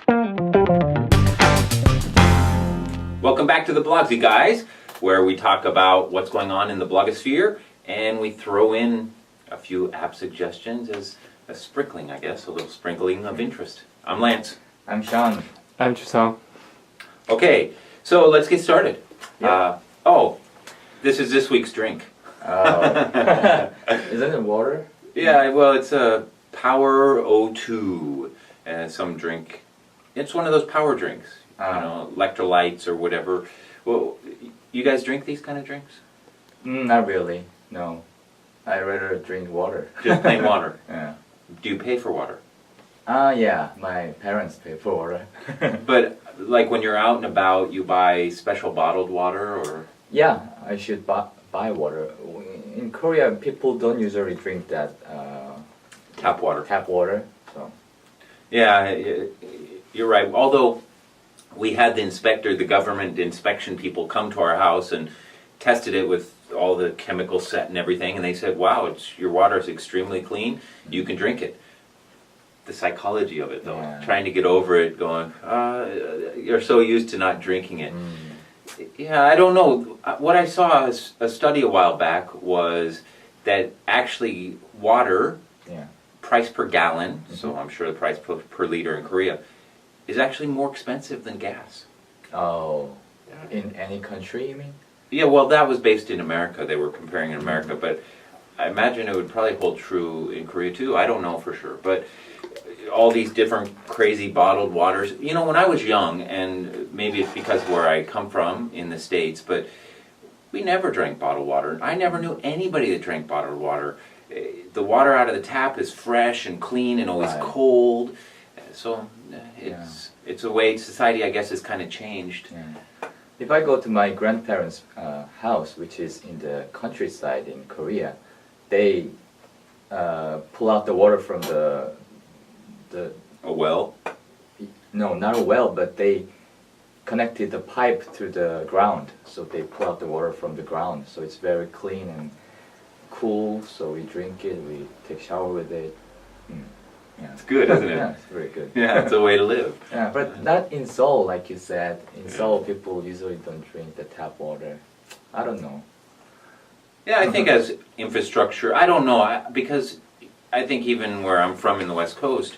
Welcome back to the Blogsy, guys, where we talk about what's going on in the blogosphere, and we throw in a few app suggestions as a sprinkling, I guess, a little sprinkling of interest. I'm Lance. I'm Sean. I'm Chisong. Okay, so let's get started. Yeah. This is this week's drink. Isn't it water? Yeah, well, it's a Power O2, some drink. It's one of those power drinks, electrolytes or whatever. Well, you guys drink these kind of drinks? Not really, no. I rather drink water. Just plain water? Yeah. Do you pay for water? Yeah, my parents pay for water. But like when you're out and about, you buy special bottled water, or? Yeah, I should buy water. In Korea, people don't usually drink that Tap water. So. Yeah, you're right. Although we had the government inspection people come to our house and tested it with all the chemicals set and everything, and they said, wow, your water is extremely clean, you can drink it. The psychology of it, though, trying to get over it, going, you're so used to not drinking it. Yeah, I don't know. What I saw, a study a while back, was that actually water, price per gallon, so I'm sure the price per liter in Korea, is actually more expensive than gas. Oh, in any country, you mean? Yeah, well, that was based in America. They were comparing in America, but I imagine it would probably hold true in Korea too. I don't know for sure, but all these different crazy bottled waters. You know, when I was young, and maybe it's because of where I come from in the States, but we never drank bottled water. I never knew anybody that drank bottled water. The water out of the tap is fresh and clean and always cold. So it's a way society, I guess, has kind of changed. Yeah. If I go to my grandparents' house, which is in the countryside in Korea, they pull out the water from the A well? No, not a well, but they connected the pipe to the ground, so they pull out the water from the ground. So it's very clean and cool. So we drink it, we take shower with it. Yeah. It's good, isn't it? Yeah, it's very good. Yeah, it's a way to live. Yeah, but not in Seoul, like you said. In Seoul, people usually don't drink the tap water. I don't know. Yeah, I think as infrastructure, I don't know, because I think even where I'm from in the West Coast,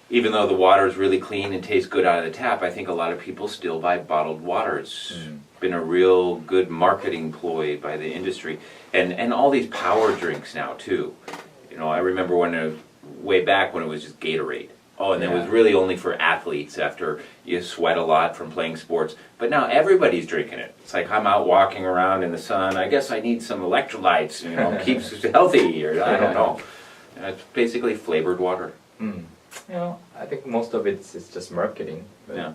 even though the water is really clean and tastes good out of the tap, I think a lot of people still buy bottled water. It's been a real good marketing ploy by the industry. And all these power drinks now, too. You know, I remember way back when it was just Gatorade. Oh, and it was really only for athletes after you sweat a lot from playing sports. But now everybody's drinking it. It's like I'm out walking around in the sun. I guess I need some electrolytes, keeps us healthy, or I don't know. It's basically flavored water. I think most of it is just marketing. But, yeah.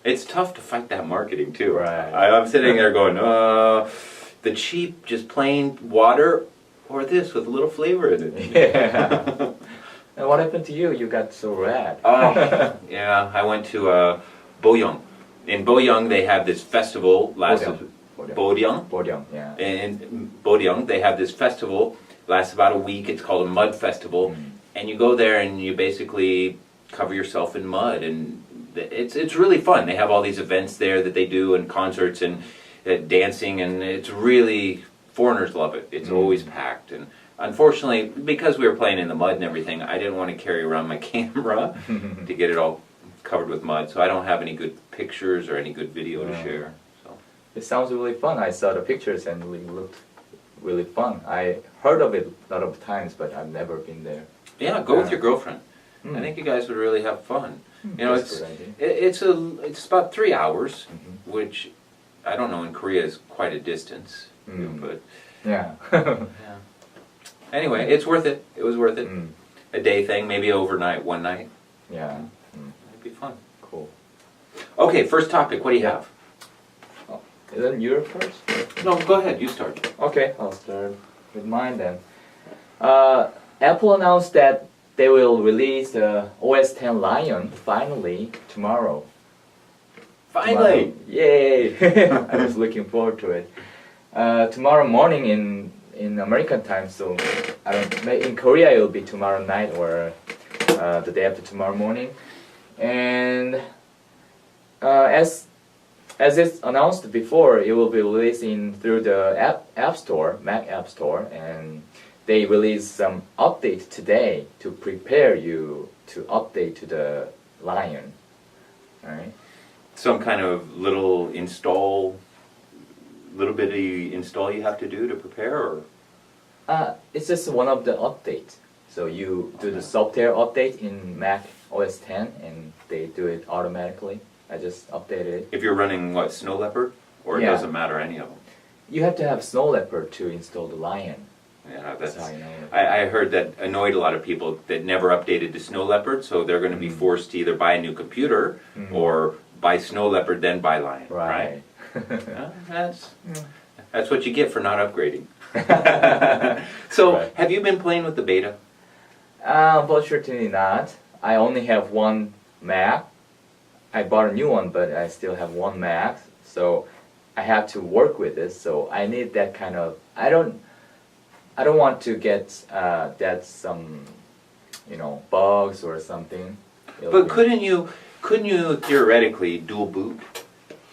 It's tough to fight that marketing, too. Right. I'm sitting there going, the cheap, just plain water, or this with a little flavor in it. Yeah. And what happened to you? You got so red. Yeah, I went to Boyeong. In Boyeong, they have this festival. Boyeong, yeah. In Boyeong, they have this festival, lasts about a week. It's called a mud festival. And you go there and you basically cover yourself in mud. And it's really fun. They have all these events there that they do, and concerts and dancing. And it's really, foreigners love it. It's always packed. And unfortunately, because we were playing in the mud and everything, I didn't want to carry around my camera to get it all covered with mud. So I don't have any good pictures or any good video to share. So it sounds really fun. I saw the pictures and it looked really fun. I heard of it a lot of times, but I've never been there. Yeah, go with your girlfriend. I think you guys would really have fun. It's about 3 hours, which I don't know, in Korea is quite a distance. But yeah. Anyway, it's worth it. It was worth it. A day thing, maybe overnight, one night. Yeah. It'd be fun. Cool. Okay, first topic. What do you have? Isn't yours first? No, go ahead. You start. Okay, I'll start with mine then. Apple announced that they will release the OS X Lion finally tomorrow. Finally! Tomorrow. Yay! I was looking forward to it. Tomorrow morning in American time, so in Korea it will be tomorrow night or the day after tomorrow morning. And as it's announced before, it will be releasing through the App Store, Mac App Store, and they released some update today to prepare you to update to the Lion. Alright? Some kind of little bitty install you have to do to prepare, or? It's just one of the updates. So you do the software update in Mac OS X, and they do it automatically. I just updated it. If you're running, what, Snow Leopard? Or it Yeah. doesn't matter any of them? You have to have Snow Leopard to install the Lion. Yeah, That's how you know it. I heard that annoyed a lot of people that never updated to Snow Leopard, so they're going to be forced to either buy a new computer or buy Snow Leopard, then buy Lion. Right. That's what you get for not upgrading. So, Right. have you been playing with the beta? Unfortunately not. I only have one Mac. I bought a new one, but I still have one Mac, so I have to work with it. So I need that kind of. I don't want to get that some, bugs or something. But couldn't you theoretically dual boot?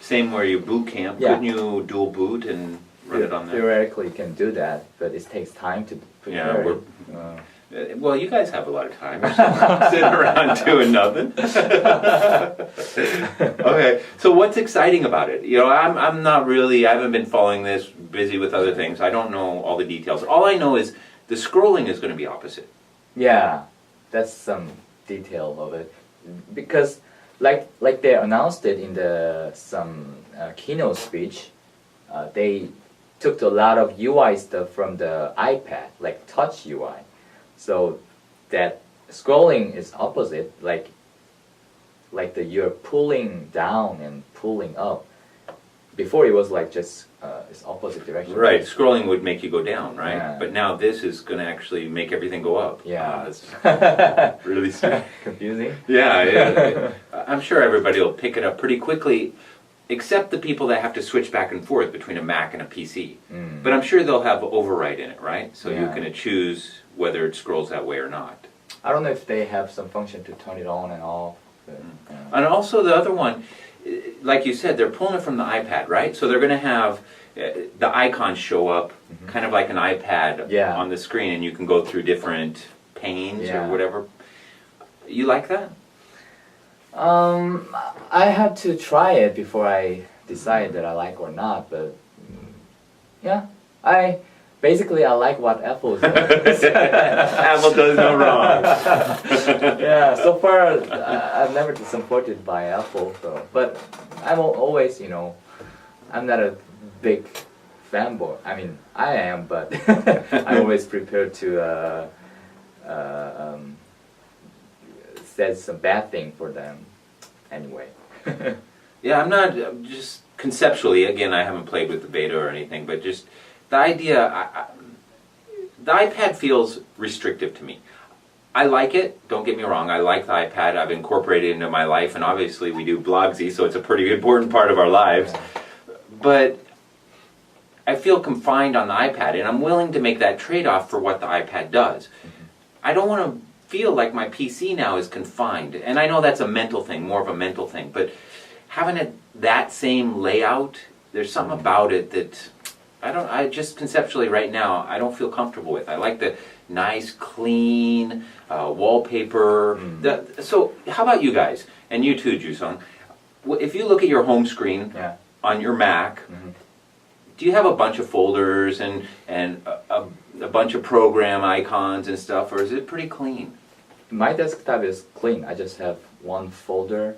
Same where you boot camp. Yeah. Couldn't you dual boot and run it on there? Theoretically, you can do that, but it takes time to prepare it. Well, you guys have a lot of time. You're sitting around doing nothing. Okay, so what's exciting about it? I'm not really. I haven't been following this. Busy with other things. I don't know all the details. All I know is the scrolling is going to be opposite. Yeah, that's some detail of it, because like they announced it in some keynote speech, they took a lot of UI stuff from the iPad, like Touch UI. So that scrolling is opposite, like you're pulling down and pulling up. Before it was like just it's opposite direction. Right, scrolling would make you go down, right? Yeah. But now this is going to actually make everything go up. Yeah. It's really strange. Confusing. Yeah. I'm sure everybody will pick it up pretty quickly, except the people that have to switch back and forth between a Mac and a PC. But I'm sure they'll have override in it, right? So you're going to choose whether it scrolls that way or not. I don't know if they have some function to turn it on and off. But, And also the other one, like you said, they're pulling it from the iPad, right? So they're going to have the icons show up kind of like an iPad on the screen, and you can go through different panes or whatever. You like that? I had to try it before I decide that I like or not, but yeah, I like what Apple is doing. Apple does no wrong. Yeah, so far I've never been supported by Apple, but I'm always, I'm not a big fanboy. I mean, I am, but I'm always prepared to say some bad thing for them anyway. Yeah, I'm not, just conceptually, again, I haven't played with the beta or anything, but just the idea, the iPad feels restrictive to me. I like it, don't get me wrong, I like the iPad, I've incorporated it into my life, and obviously we do Blogsy, so it's a pretty important part of our lives. But I feel confined on the iPad, and I'm willing to make that trade-off for what the iPad does. I don't want to feel like my PC now is confined, and I know that's a mental thing, more of a mental thing, but having it that same layout, there's something about it that I just conceptually right now, I don't feel comfortable with. I like the nice, clean wallpaper. So how about you guys? And you too, Jusung. If you look at your home screen on your Mac, do you have a bunch of folders and a bunch of program icons and stuff, or is it pretty clean? My desktop is clean. I just have one folder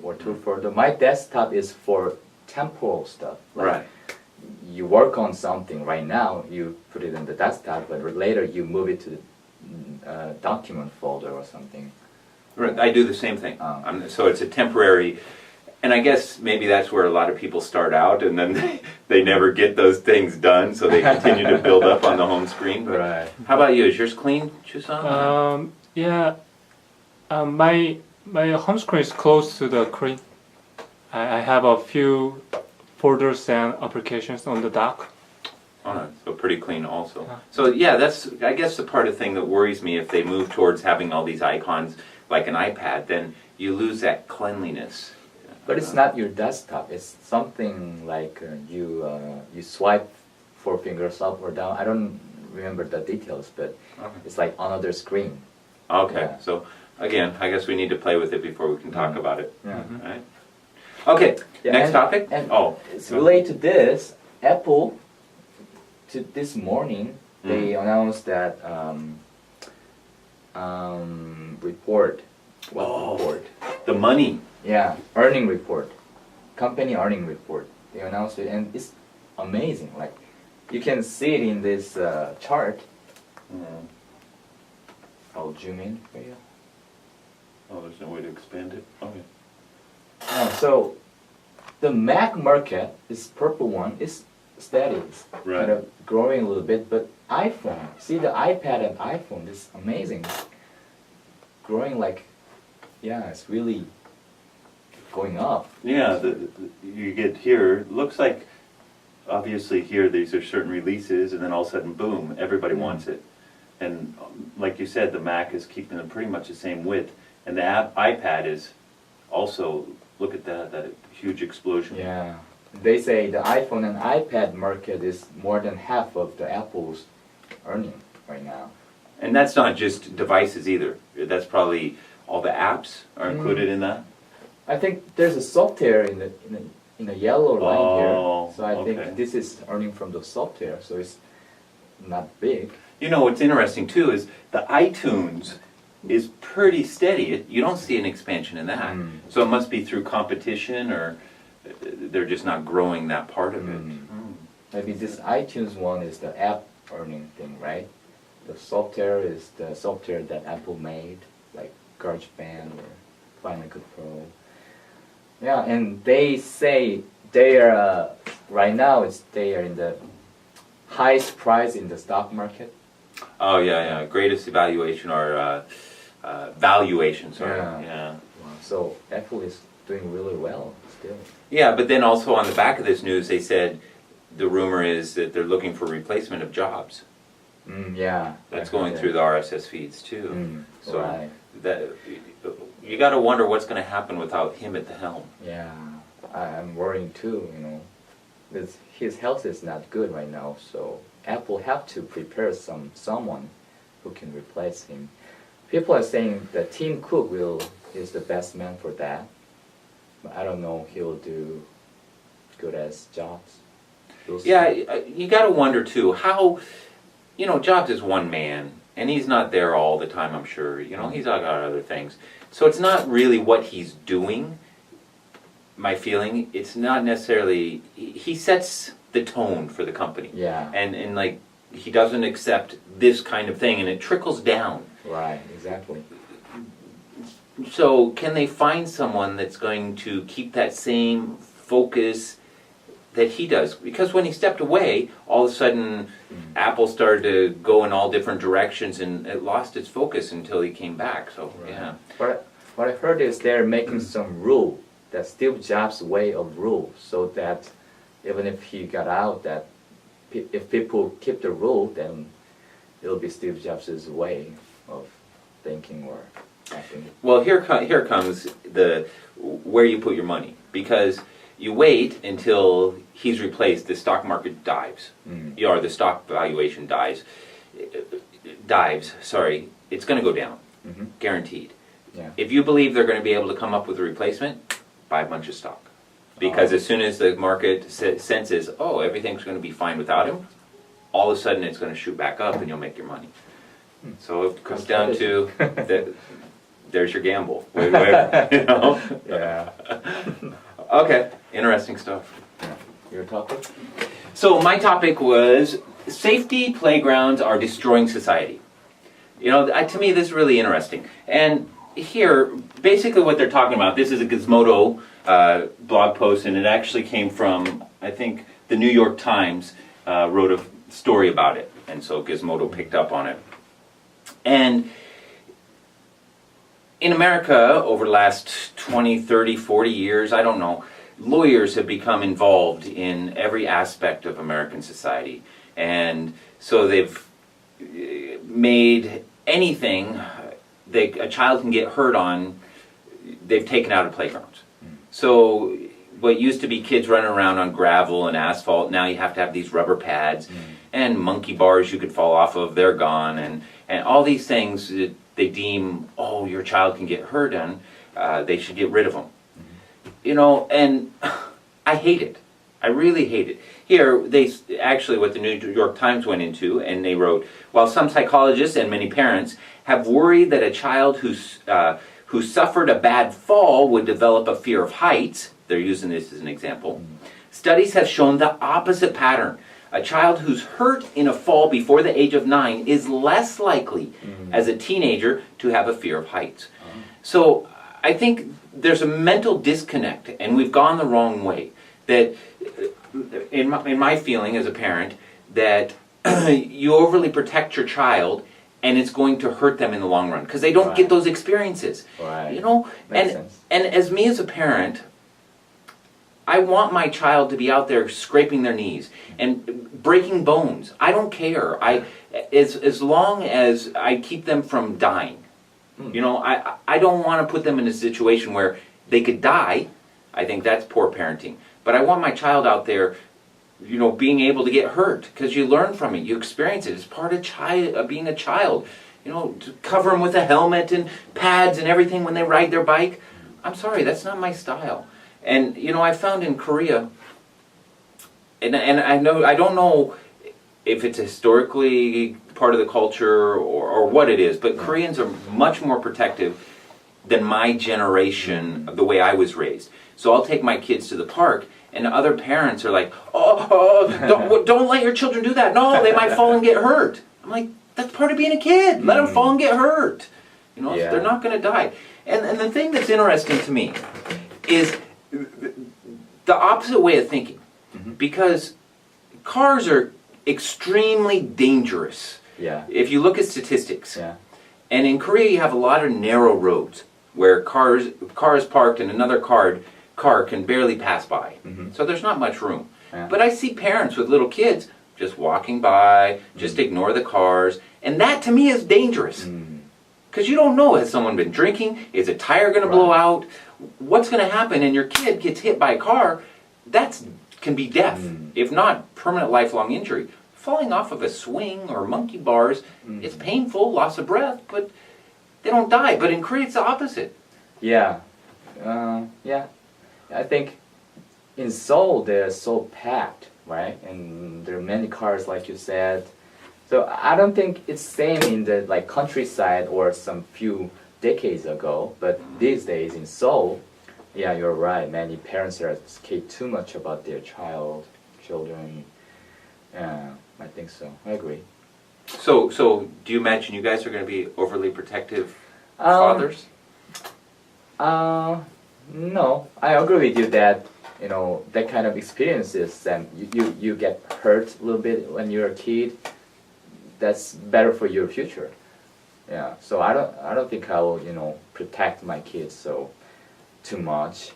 or two folders. My desktop is for temporal stuff. Right. You work on something right now, you put it in the desktop, but later you move it to the document folder or something. Right, I do the same thing. So it's a temporary, and I guess maybe that's where a lot of people start out, and then they never get those things done, so they continue to build up on the home screen. But Right. how about you? Is yours clean, Jusung? Yeah. My home screen is close to the screen. I have a few folders and applications on the dock. So pretty clean also. Yeah. So yeah, that's, I guess, the part of the thing that worries me. If they move towards having all these icons like an iPad, then you lose that cleanliness. But it's not your desktop. It's something like you swipe 4 fingers up or down. I don't remember the details, but Okay. it's like another screen. Okay, Yeah. so again, I guess we need to play with it before we can talk about it. Yeah. Right? Okay, Yeah, next and- topic? And Oh. it's related to this. Apple, this morning, they Mm. announced that report. What Oh. report? The money. Yeah, earning report. Company earning report. They announced it, and it's amazing. Like, you can see it in this chart. Mm. I'll zoom in for you. Oh, there's no way to expand it? Okay. So, the Mac market, this purple one, is steady. It's Right. kind of growing a little bit, but iPhone, see the iPad and iPhone, is amazing. It's growing like, yeah, it's really going up. Yeah, you get here, looks like, obviously here, these are certain releases, and then all of a sudden, boom, everybody wants it. And like you said, the Mac is keeping them pretty much the same width, and the iPad is also, look at that huge explosion. Yeah. They say the iPhone and iPad market is more than half of the Apple's earning right now. And that's not just devices either. That's probably all the apps are included in that. I think there's a software in the yellow line Oh, here. So I okay. think this is earning from the software, so it's not big. You know, what's interesting too is the iTunes is pretty steady. You don't see an expansion in that. Mm. So it must be through competition, or they're just not growing that part of it. Maybe this iTunes one is the app earning thing, right? The software is the software that Apple made, like GarageBand or Final Cut Pro. Yeah, and they say they are right now they are in the highest price in the stock market. Oh yeah. Greatest evaluation or valuation, sorry. Yeah. Yeah. So Apple is doing really well still. Yeah, but then also on the back of this news, they said the rumor is that they're looking for replacement of Jobs. Yeah. That's I heard going that. through the RSS feeds too. So right. that you got to wonder what's going to happen without him at the helm. Yeah, I'm worrying too, you know. His health is not good right now, so Apple have to prepare someone who can replace him. People are saying that Tim Cook is the best man for that. But I don't know he'll do good as Jobs. We'll see. Yeah, you got to wonder too how, Jobs is one man, and he's not there all the time, I'm sure. He's got other things. So it's not really what he's doing, my feeling. It's not necessarily, he sets the tone for the company. Yeah. And like, he doesn't accept this kind of thing, and it trickles down. Right, exactly. So can they find someone that's going to keep that same focus that he does? Because when he stepped away, all of a sudden Apple started to go in all different directions, and it lost its focus until he came back. So Right. yeah. What I heard is they're making some rule, that Steve Jobs' way of rule, so that even if he got out, that if people keep the rule, then it'll be Steve Jobs' way of thinking or acting. Well, here comes where you put your money, because you wait until he's replaced, the stock market dives, or the stock valuation dives. Sorry, it's going to go down, guaranteed. Yeah. If you believe they're going to be able to come up with a replacement, buy a bunch of stock, because as soon as the market senses, oh, everything's going to be fine without him, all of a sudden it's going to shoot back up, and you'll make your money. So it comes down to that. There's your gamble. Yeah. Okay, interesting stuff. Your topic? So my topic was safety playgrounds are destroying society. To me this is really interesting. And here, basically what they're talking about, this is a Gizmodo blog post, and it actually came from, I think, the New York Times wrote a story about it. And so Gizmodo picked up on it. And in America, over the last 20, 30, 40 years, I don't know, lawyers have become involved in every aspect of American society. And so they've made anything that a child can get hurt on, they've taken out of playgrounds. So what used to be kids running around on gravel and asphalt, now you have to have these rubber pads and monkey bars you could fall off of, they're gone, and all these things that they deem, oh, your child can get hurt and they should get rid of them. You know, and I hate it. I really hate it. Here, they actually, what the New York Times went into, and they wrote, while some psychologists and many parents have worried that a child who suffered a bad fall would develop a fear of heights, they're using this as an example, studies have shown the opposite pattern. A child who's hurt in a fall before the age of 9 is less likely as a teenager to have a fear of heights. So I think there's a mental disconnect, and we've gone the wrong way. That, in my feeling as a parent, that you overly protect your child, and it's going to hurt them in the long run because they don't get those experiences. Right. You know, Makes sense. and as me as a parent, I want my child to be out there scraping their knees and breaking bones. I don't care. As long as I keep them from dying. You know, I don't want to put them in a situation where they could die. I think that's poor parenting. But I want my child out there, you know, being able to get hurt because you learn from it, you experience it. It's part of being a child. You know, to cover them with a helmet and pads and everything when they ride their bike. I'm sorry, that's not my style. And you know, I found in Korea, and I don't know if it's historically part of the culture or what it is, but Koreans are much more protective than my generation, the way I was raised. So I'll take my kids to the park, and other parents are like, don't let your children do that. No, they might fall and get hurt. I'm like, that's part of being a kid. Let them fall and get hurt. You know, they're not going to die. And the thing that's interesting to me is the opposite way of thinking. Because cars are extremely dangerous. Yeah. If you look at statistics. Yeah. And in Korea you have a lot of narrow roads where cars parked and another car can barely pass by. So there's not much room. Yeah. But I see parents with little kids just walking by, just ignore the cars, and that to me is dangerous. Because you don't know, has someone been drinking? Is a tire going to blow out? What's going to happen? And your kid gets hit by a car, that can be death, if not permanent lifelong injury. Falling off of a swing or monkey bars, it's painful, loss of breath, but they don't die. But in Korea, it's the opposite. Yeah. Yeah. I think in Seoul, they're so packed, right? And there are many cars, like you said. So I don't think it's same in the like countryside or some few decades ago. But these days in Seoul, yeah, you're right. Many parents are scared too much about their children. Yeah, I think so. I agree. So do you imagine you guys are going to be overly protective fathers? No, I agree with you that you know that kind of experiences and you get hurt a little bit when you're a kid. That's better for your future. Yeah. So I don't think I will protect my kids so too much.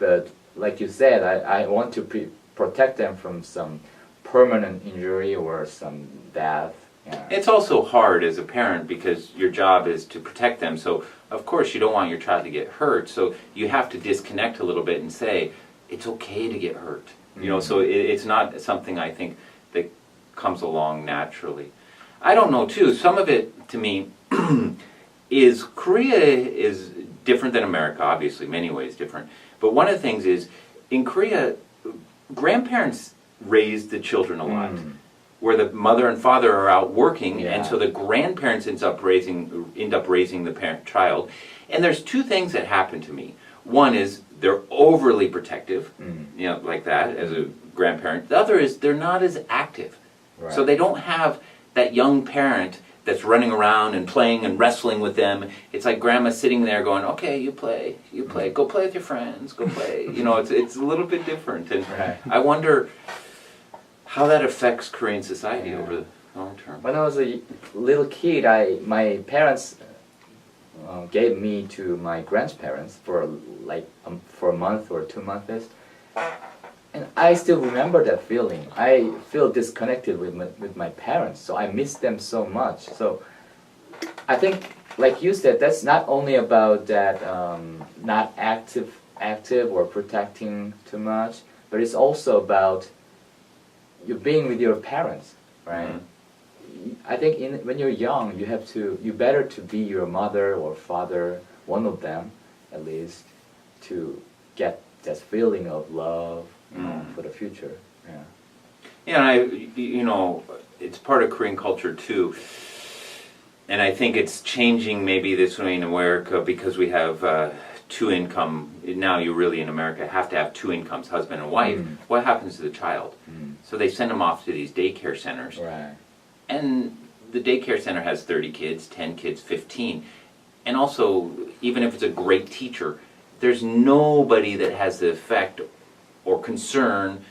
But like you said, I want to protect them from some permanent injury or some death. Yeah. It's also hard as a parent because your job is to protect them. So, of course, you don't want your child to get hurt. So you have to disconnect a little bit and say, it's okay to get hurt. You know, so it's not something I think that comes along naturally. I don't know, too. Some of it, to me, is Korea is different than America, obviously, many ways different. But one of the things is, in Korea, grandparents raise the children a lot. Where the mother and father are out working, and so the grandparents end up raising the child. And there's two things that happen to me. One is they're overly protective, like that as a grandparent. The other is they're not as active, so they don't have that young parent that's running around and playing and wrestling with them. It's like grandma sitting there going, "Okay, you play, go play with your friends, go play." It's a little bit different, and I wonder how that affects Korean society over the long term. When I was a little kid, my parents gave me to my grandparents for a month or 2 months, and I still remember that feeling. I feel disconnected with my parents, so I miss them so much. So I think, like you said, that's not only about that not active active or protecting too much, but it's also about you being with your parents, right? I think when you're young, you better to be your mother or father, one of them at least, to get that feeling of love, you know, for the future. Yeah. Yeah, and it's part of Korean culture too. And I think it's changing maybe this way in America because we have two income. Now you really in America have to have two incomes, husband and wife. What happens to the child? So they send them off to these daycare centers. Right. And the daycare center has 30 kids, 10 kids, 15. And also, even if it's a great teacher, there's nobody that has the effect or concern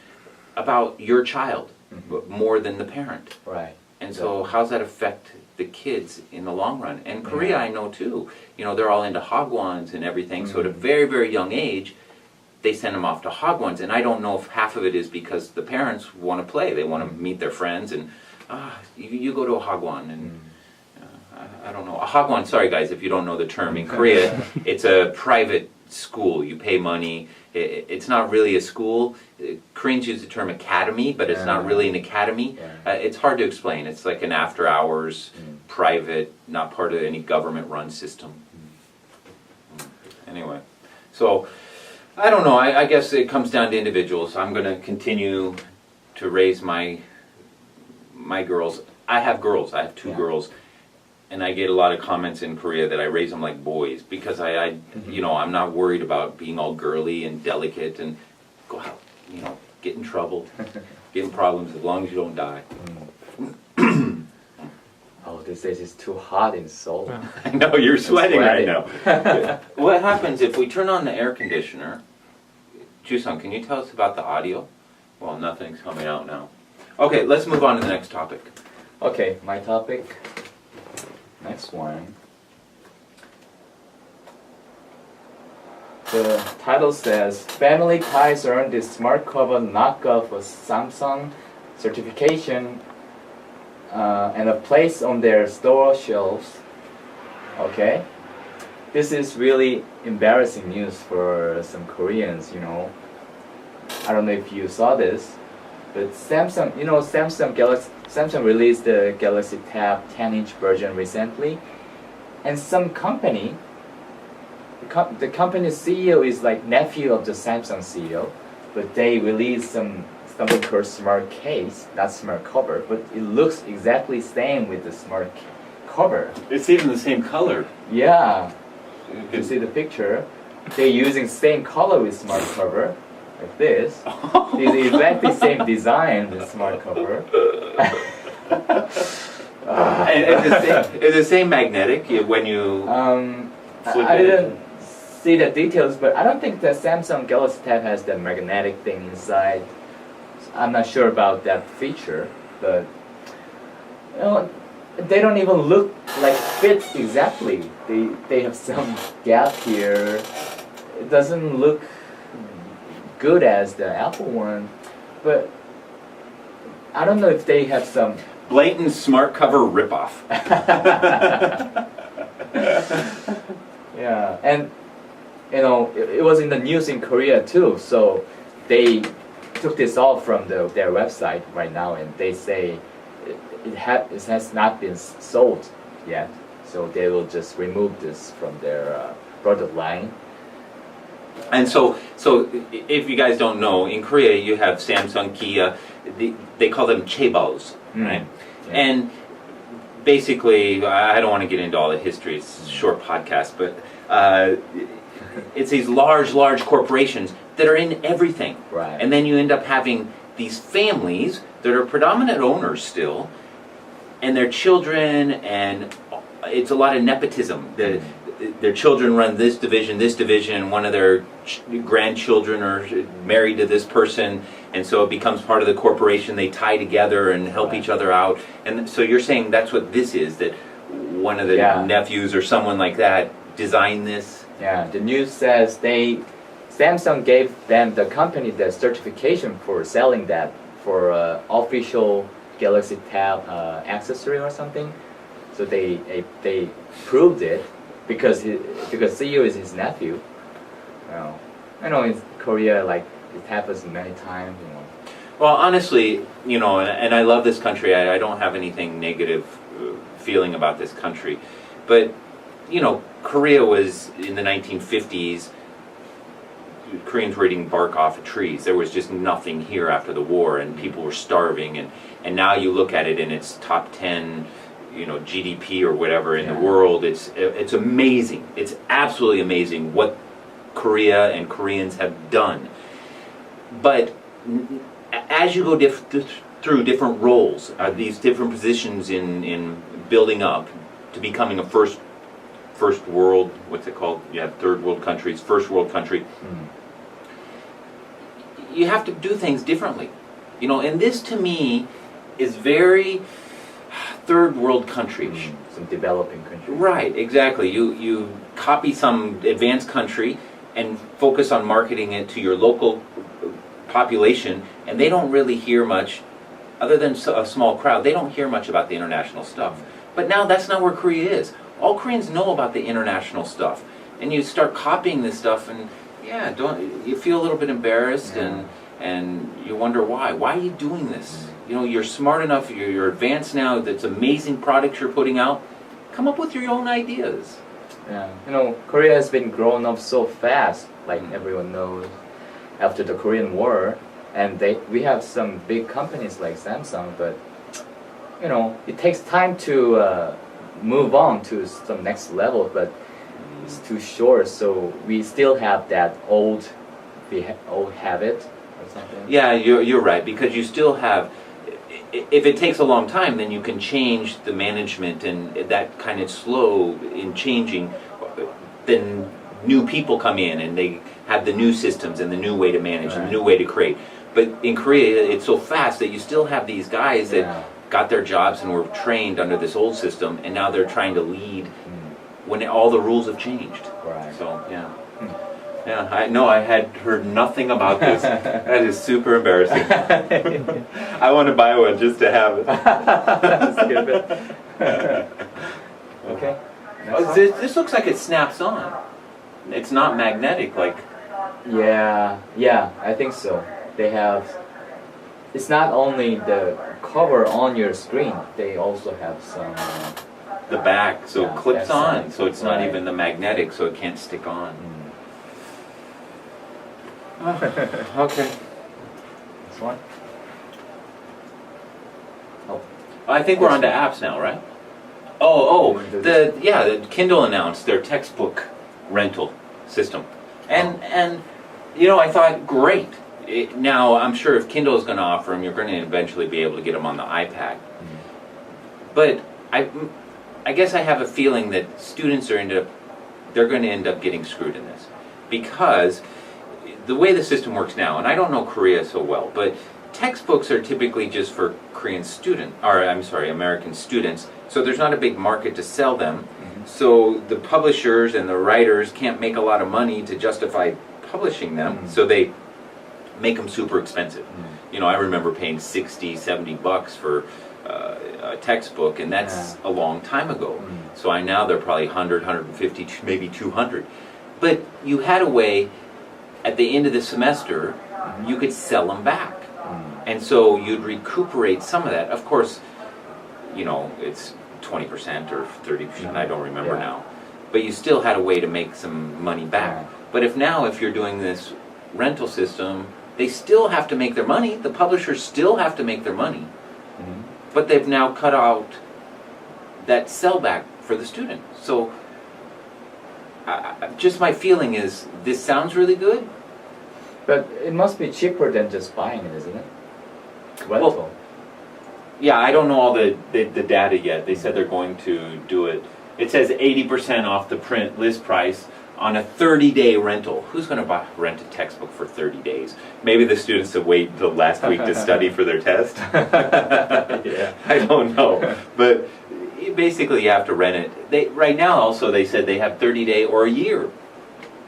about your child more than the parent. Right. And so how's that affect the kids in the long run? And Korea, I know too, they're all into hagwons and everything. So at a very, very young age, they send them off to hagwons. And I don't know if half of it is because the parents want to play. They want to meet their friends and, you go to a hagwon. And I don't know. A hagwon, sorry guys, if you don't know the term. In Korea, it's a private school. You pay money. It's not really a school. Koreans use the term academy, but it's not really an academy. It's hard to explain. It's like an after-hours, private, not part of any government-run system. Anyway, so I don't know. I guess it comes down to individuals. I'm going to continue to raise my girls. I have girls. I have two girls. And I get a lot of comments in Korea that I raise them like boys because I'm not worried about being all girly and delicate and go out, get in trouble, get in problems as long as you don't die. Oh, this days is too hot in Seoul. I know, you're sweating right now. What happens if we turn on the air conditioner? Jusung, can you tell us about the audio? Well, nothing's coming out now. Okay, let's move on to the next topic. Okay, my topic. Next one. The title says, Family Ties earned the smart cover knockoff of Samsung certification and a place on their store shelves. Okay? This is really embarrassing news for some Koreans, I don't know if you saw this, but Samsung, Samsung released the Galaxy Tab 10-inch version recently, and some company, the company's CEO is like nephew of the Samsung CEO, but they released something called smart case, not smart cover, but it looks exactly same with the smart cover. It's even the same color. Yeah, you see the picture. They're using same color with smart cover. Like this. It's exactly same design, the smart cover. Is the same magnetic when you flip I it? didn't see the details, but I don't think the Samsung Galaxy Tab has the magnetic thing inside. I'm not sure about that feature, but they don't even look like fit exactly. They have some gap here. It doesn't look good as the Apple one, but I don't know if they have some blatant smart cover ripoff. Yeah, and it was in the news in Korea too, so they took this off from their website right now, and they say it has not been sold yet, so they will just remove this from their product line. And so if you guys don't know, in Korea you have Samsung, Kia, they call them chaebols, right? Yeah. And basically, I don't want to get into all the history, it's a short podcast, but it's these large corporations that are in everything. Right. And then you end up having these families that are predominant owners still, and their children, and it's a lot of nepotism. Their children run this division, one of their grandchildren are married to this person, and so it becomes part of the corporation. They tie together and help each other out. And so you're saying that's what this is, that one of the nephews or someone like that designed this? Yeah, the news says Samsung gave them, the company, the certification for selling that for official Galaxy Tab accessory or something. So they proved it because CEO is his nephew. I know in Korea, like it happens many times. You know. Well, honestly, you know, and I love this country. I don't have anything negative feeling about this country. But, you know, Korea was in the 1950s, Koreans were eating bark off of trees. There was just nothing here after the war, and people were starving. And now you look at it and it's top 10, you know, GDP or whatever in the world. It's amazing. It's absolutely amazing what Korea and Koreans have done. But as you go through different roles, these different positions in building up to becoming a first world, what's it called? You have third world countries, first world country. You have to do things differently, you know. And this, to me, is very third world country. Some developing country. Right, exactly. You copy some advanced country and focus on marketing it to your local population, and they don't really hear much, other than a small crowd. They don't hear much about the international stuff. But now that's not where Korea is. All Koreans know about the international stuff, and you start copying this stuff, and you feel a little bit embarrassed, and you wonder why. Why are you doing this? You know, you're smart enough, you're advanced now. That's amazing products you're putting out. Come up with your own ideas. Yeah, you know, Korea has been growing up so fast, like everyone knows, after the Korean War, and we have some big companies like Samsung, but you know, it takes time to move on to some next level, but it's too short, so we still have that old habit or something. Yeah, you're right, because you still have, if it takes a long time, then you can change the management, and that kind of slow in changing, then new people come in and they have the new systems and the new way to manage and the new way to create. But in Korea, it's so fast that you still have these guys that got their jobs and were trained under this old system, and now they're trying to lead when all the rules have changed. Right. So, yeah. Yeah, I know I had heard nothing about this. That is super embarrassing. I want to buy one just to have it. Okay. Oh, this looks like it snaps on. It's not magnetic like... Yeah, I think so. They have... It's not only the cover on your screen, they also have some... the back, so it clips on, side. so it's not even the magnetic, so it can't stick on. Okay. This one? Oh. I think we're on to apps now, right? The Kindle announced their textbook rental system, and you know, I thought, great. Now I'm sure if Kindle is going to offer them, you're going to eventually be able to get them on the iPad. But I guess I have a feeling that students they're going to end up getting screwed in this, because the way the system works now, and I don't know Korea so well, but textbooks are typically just for American students, so there's not a big market to sell them. So the publishers and the writers can't make a lot of money to justify publishing them, so they make them super expensive. You know, I remember paying $60, $70 for a textbook, and that's a long time ago. So now they're probably 100, 150, maybe 200. But you had a way, at the end of the semester, you could sell them back. And so you'd recuperate some of that. Of course, you know, it's 20% or 30%, I don't remember now. But you still had a way to make some money back. But if you're doing this rental system, they still have to make their money. The publishers still have to make their money. But they've now cut out that sellback for the student. So just my feeling is, this sounds really good. But it must be cheaper than just buying it, isn't it? Rental. Well, yeah, I don't know all the data yet. They said they're going to do it. It says 80% off the print list price on a 30-day rental. Who's going to rent a textbook for 30 days? Maybe the students will wait until last week to study for their test. I don't know. But basically you have to rent it. Right now also they said they have 30-day or a year.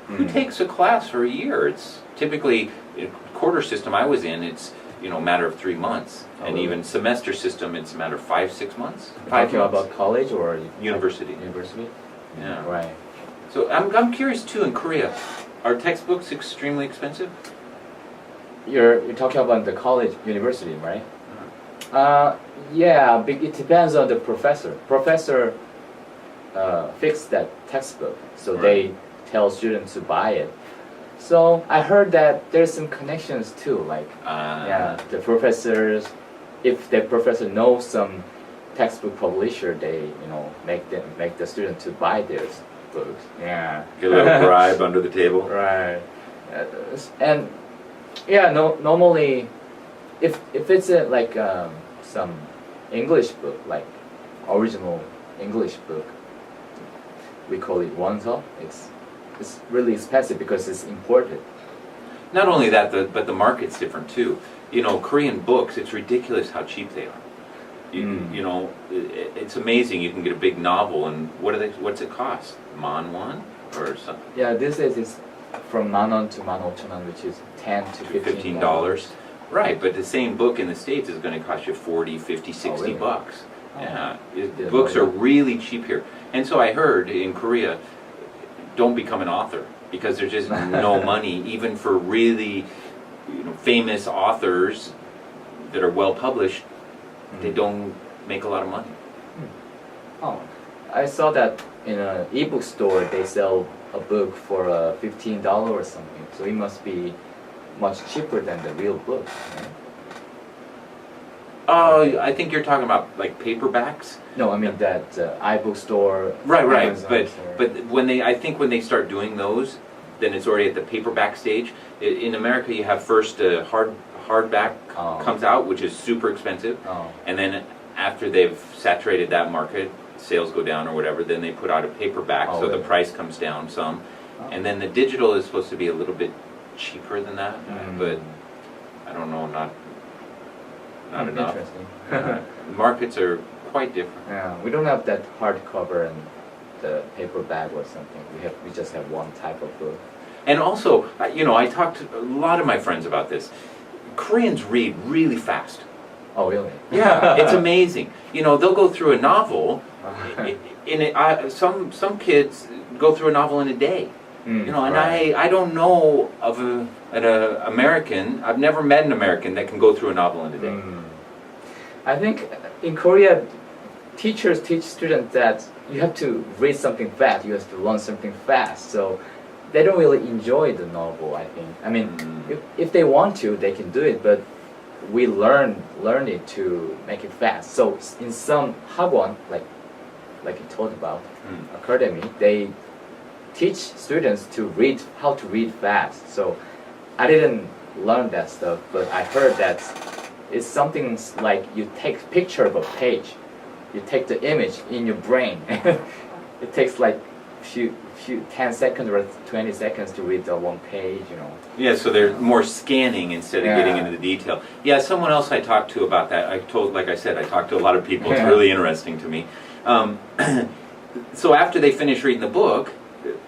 Who takes a class for a year? It's typically, quarter system I was in, it's a matter of 3 months. And even semester system, it's a matter of 5-6 months. Talking about college or university. University? Yeah. Right. So I'm curious too in Korea. Are textbooks extremely expensive? You're talking about the college, university, right? Yeah, it depends on the professor. Professor fix that textbook, so Right. they tell students to buy it. So I heard that there's some connections too, like yeah, the professors, if the professor knows some textbook publisher, they make the student to buy their books. Yeah. Get a little bribe under the table. Right. And yeah, no, normally, if it's like some English book, like original English book, we call it wonso. It's really expensive because it's imported. Not only that, but the market's different too. You know, Korean books, it's ridiculous how cheap they are. You know, it's amazing. You can get a big novel, and what's it cost? Man or something? Yeah, this is from 10,000 to 15,000, which is $10 to $15. Right, but the same book in the States is going to cost you 40, 50, 60 really? bucks. Oh. Yeah, Didn't books know are that. really cheap here. And so I heard in Korea, don't become an author because there's just no money, even for really famous authors that are well published. They don't make a lot of money. Oh, I saw that in an ebook store. They sell a book for $15 or something. So it must be much cheaper than the real book. Right? Oh, I think you're talking about like paperbacks. No, I mean that iBook store. Right, Amazon but store. I think when they start doing those, then it's already at the paperback stage. In America, you have first hardback Oh. comes out, which is super expensive, Oh. and then after they've saturated that market, sales go down or whatever, then they put out a paperback, Oh, so the really? price comes down some, Oh. and then the digital is supposed to be a little bit cheaper than that, but I don't know, not enough. Interesting. Markets are quite different. Yeah, we don't have that hardcover and the paperback or something. We just have one type of book. And also, I talked to a lot of my friends about this. Koreans read really fast. Oh, really? Yeah, it's amazing. They'll go through a novel. Some kids go through a novel in a day. And right. I don't know of an American. I've never met an American that can go through a novel in a day. I think in Korea, teachers teach students that you have to read something fast. You have to learn something fast. So they don't really enjoy the novel, I think. I mean, if they want to, they can do it, but we learn it to make it fast. So in some hagwon, like you told about, academy, they teach students to read, how to read fast. So I didn't learn that stuff, but I heard that it's something like you take a picture of a page, you take the image in your brain. It takes like few 10 seconds or 20 seconds to read the one page, Yeah, so they're more scanning instead of getting Yeah. into the detail. Yeah, someone else I talked to about that, like I said, I talked to a lot of people. It's Yeah. really interesting to me. So after they finish reading the book,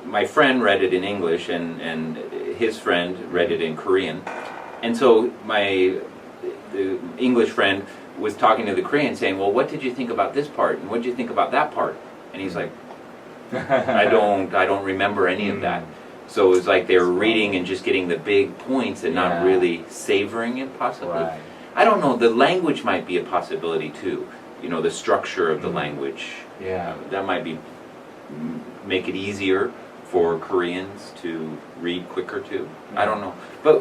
my friend read it in English and his friend read it in Korean. And so the English friend was talking to the Korean saying, well, what did you think about this part? And what did you think about that part? And he's like, I don't remember any of that. So it was like they were reading and just getting the big points and not Yeah. really savoring it possibly. Right. I don't know, the language might be a possibility too. The structure of the language. Yeah. That might make it easier for Koreans to read quicker too. I don't know. But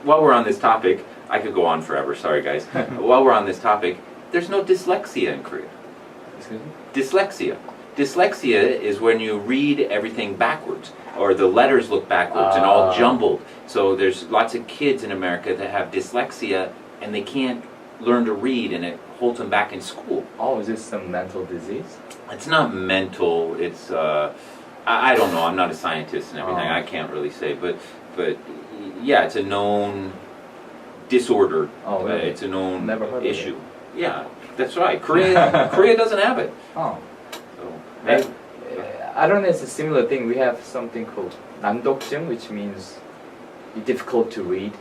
while we're on this topic, I could go on forever, sorry guys. While we're on this topic, there's no dyslexia in Korea. Excuse me? Dyslexia. Dyslexia is when you read everything backwards, or the letters look backwards and all jumbled. So there's lots of kids in America that have dyslexia and they can't learn to read, and it holds them back in school. Oh, is this some mental disease? It's not mental, it's, I don't know, I'm not a scientist and everything, Oh. I can't really say, but yeah, it's a known disorder. Oh, really? It's a known Never heard of issue. Yeah, that's right. Korea doesn't have it. Oh. So, I don't know, it's a similar thing. We have something called 난독증, which means difficult to read.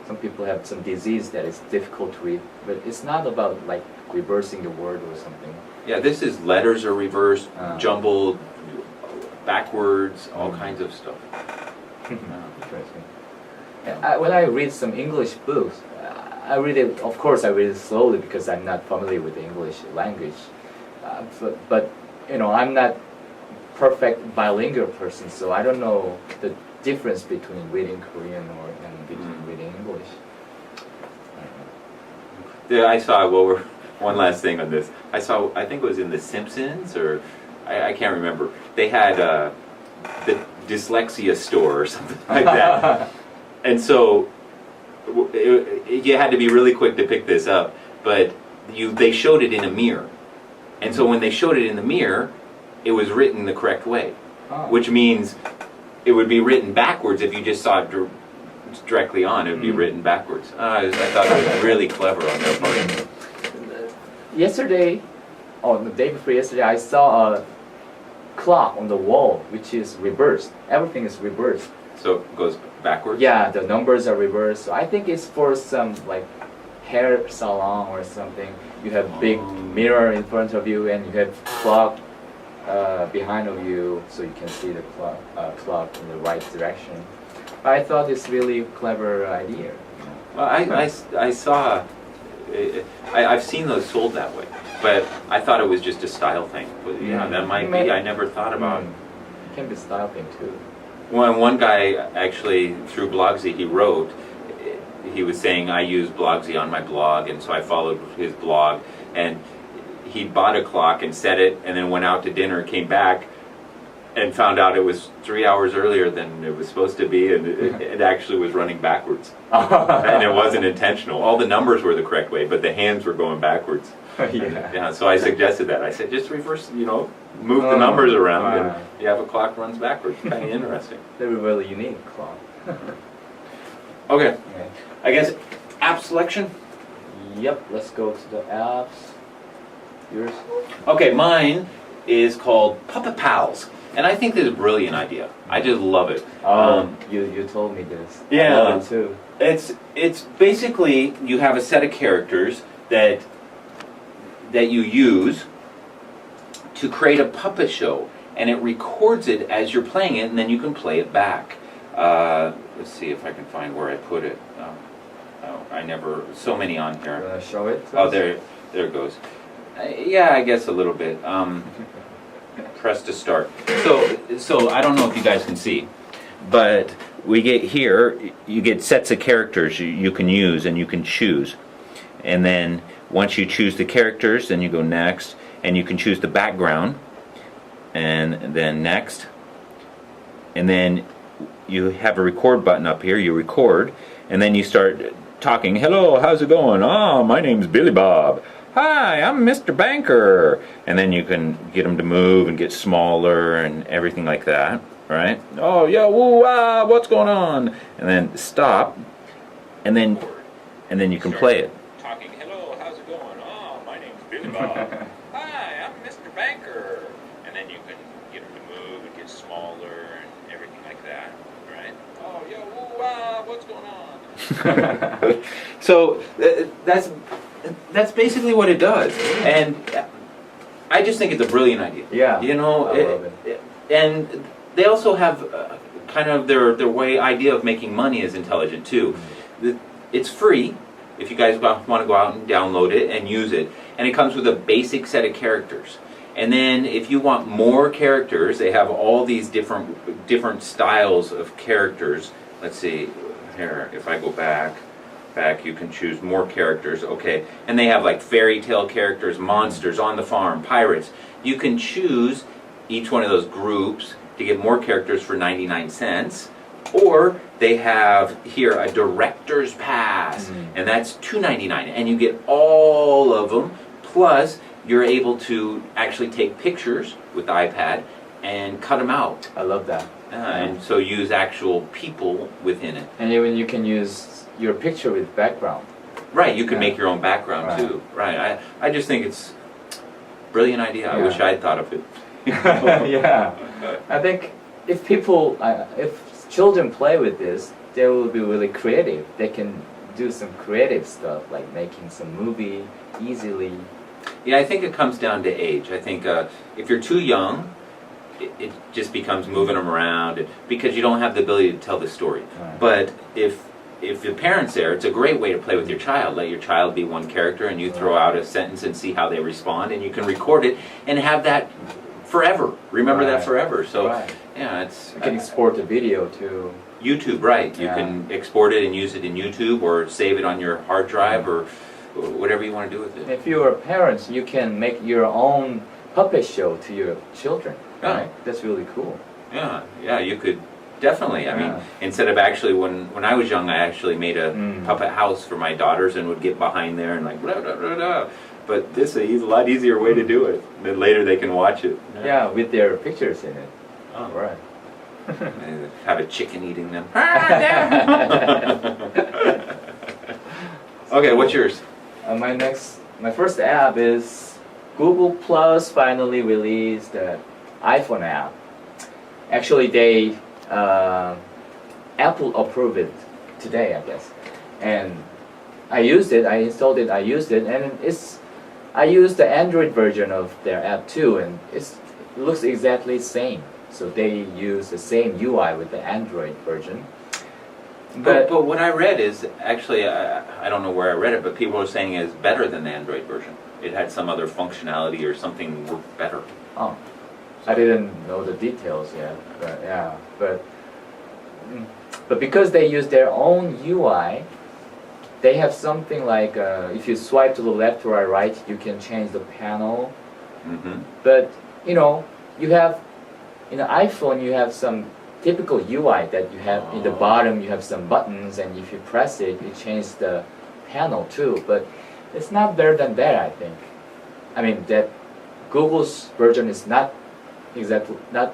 Some people have some disease that is difficult to read, but it's not about like reversing the word or something. yeah, this is letters are reversed, Ah. jumbled, backwards, all kinds of stuff. Interesting. When I read some English books, I read it. Of course, I read it slowly because I'm not familiar with the English language. But I'm not perfect bilingual person, so I don't know the difference between reading Korean and between reading English. Yeah, I saw. Well, one last thing on this. I think it was in The Simpsons, or I can't remember. They had the dyslexia store or something like that, and so you had to be really quick to pick this up. But they showed it in a mirror, and so when they showed it in the mirror, it was written the correct way, which means it would be written backwards if you just saw it directly on. It would be written backwards. I thought it was really clever on their part. Yesterday, the day before yesterday, I saw a clock on the wall which is reversed. Everything is reversed. So it goes backwards? Yeah, the numbers are reversed. So I think it's for some like hair salon or something. You have big mirror in front of you and you have clock behind of you, so you can see the clock in the right direction. I thought it's really clever idea. Well, I saw. I've seen those sold that way, but I thought it was just a style thing. But yeah, that might be. I never thought about. It can be a style thing too. One guy actually through Blogsy, he was saying I use Blogsy on my blog, and so I followed his blog, and he bought a clock and set it, and then went out to dinner, came back, and found out it was 3 hours earlier than it was supposed to be, and it actually was running backwards. And it wasn't intentional. All the numbers were the correct way, but the hands were going backwards. Yeah, so I suggested that. I said, just reverse, move the numbers around, and you have a clock that runs backwards. Kind of interesting. They're really unique clock. Okay, I guess app selection? Yep, let's go to the apps. Yours? Okay, mine is called Puppet Pals. And I think this is a brilliant idea. I just love it. You told me this. Yeah. I love it too. It's basically you have a set of characters that you use to create a puppet show, and it records it as you're playing it, and then you can play it back. Let's see if I can find where I put it. I never so many on here. You wanna show it? Oh, there it goes. Yeah, I guess a little bit. Press to start. So I don't know if you guys can see, but we get here, you get sets of characters you can use and you can choose. And then once you choose the characters, then you go next, and you can choose the background, and then next. And then you have a record button up here, you record, and then you start talking. Hello, how's it going? Oh, my name's Billy Bob. Hi, I'm Mr. Banker. And then you can get them to move and get smaller and everything like that, right? Oh, yeah, woo, what's going on? And then stop, and then you can play it. Talking, hello, how's it going? Oh, my name's Billy Bob. Hi, I'm Mr. Banker. And then you can get them to move and get smaller and everything like that, right? Oh, yeah, woo, what's going on? So that's basically what it does, and I just think it's a brilliant idea. Yeah, I love it. And they also have kind of their idea of making money is intelligent too. It's free if you guys want to go out and download it and use it, and it comes with a basic set of characters. And then if you want more characters, they have all these different styles of characters. Let's see here. If I go back, you can choose more characters. Okay, and they have like fairy tale characters, monsters, on the farm, pirates. You can choose each one of those groups to get more characters for 99 cents, or they have here a director's pass, and that's $2.99, and you get all of them. Plus, you're able to actually take pictures with the iPad and cut them out. I love that. And so use actual people within it. And even you can use your picture with background. Right, you can make your own background too. Right, I just think it's a brilliant idea. I wish I had thought of it. Yeah, I think if children play with this, they will be really creative. They can do some creative stuff like making some movie easily. Yeah, I think it comes down to age. I think if you're too young, it just becomes moving them around because you don't have the ability to tell the story. Right. But if the parent's there, it's a great way to play with your child. Let your child be one character and you throw out a sentence and see how they respond, and you can record it and have that forever. Remember that Right. forever. So Right. yeah, it's You can export the video to. YouTube, right? You Yeah. can export it and use it in YouTube or save it on your hard drive or whatever you want to do with it. If you are parents, you can make your own puppet show to your children. Yeah. Right? That's really cool. Yeah, you could definitely. I mean, Yeah. instead of actually when I was young, I actually made a Mm. puppet house for my daughters and would get behind there and like blah blah blah blah. But this is a lot easier way to do it. Then later they can watch it. Yeah, with their pictures in it. Oh. Right. And have a chicken eating them. Okay, what's yours? My first app is Google Plus finally released the iPhone app. Actually, they Apple approved it today, I guess, and I used it. I installed it. I used it, and I used the Android version of their app too, and it looks exactly the same. So they use the same UI with the Android version. But what I read is actually I don't know where I read it, but people are saying it's better than the Android version. It had some other functionality or something worked better. Oh, I didn't know the details yet, but yeah, but because they use their own UI, they have something like if you swipe to the left or right, you can change the panel. Mm-hmm. But you have in the iPhone you have some typical UI that you have in the bottom. You have some buttons, and if you press it, it changes the panel too. But it's not better than that, I think. I mean that Google's version is not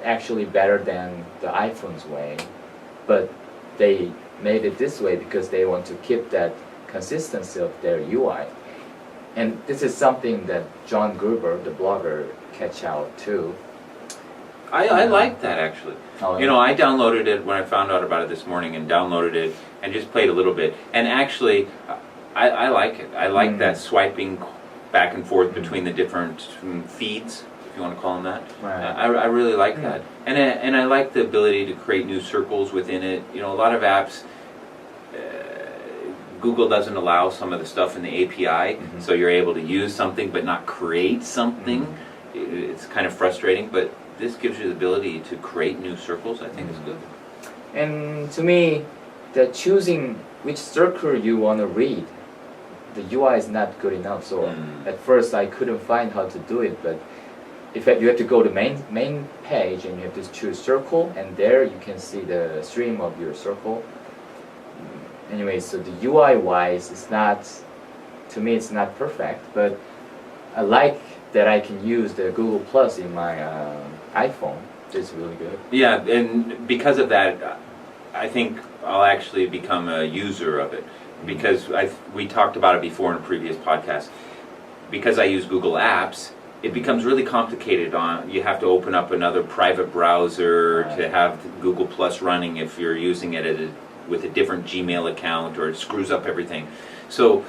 actually better than the iPhone's way, but they made it this way because they want to keep that consistency of their UI. And this is something that John Gruber, the blogger, catch out too. I like that actually. Oh, You know, I downloaded it when I found out about it this morning and downloaded it and just played a little bit. And actually, I like it. I like that swiping back and forth between the different feeds, if you want to call them that. Right. I really like that. And I like the ability to create new circles within it. You know, a lot of apps, Google doesn't allow some of the stuff in the API, so you're able to use something but not create something. It's kind of frustrating, but this gives you the ability to create new circles. I think is good. And to me, the choosing which circle you want to read, the UI is not good enough. So at first I couldn't find how to do it, but if you have to go to main page and you have to choose circle, and there you can see the stream of your circle. Anyway, so the UI wise, it's not, to me it's not perfect, but I like that I can use the Google Plus in my iPhone. It's really good. Yeah, and because of that, I think I'll actually become a user of it because we talked about it before in a previous podcast. Because I use Google Apps, it becomes really complicated. You have to open up another private browser to have Google Plus running if you're using it with a different Gmail account, or it screws up everything. So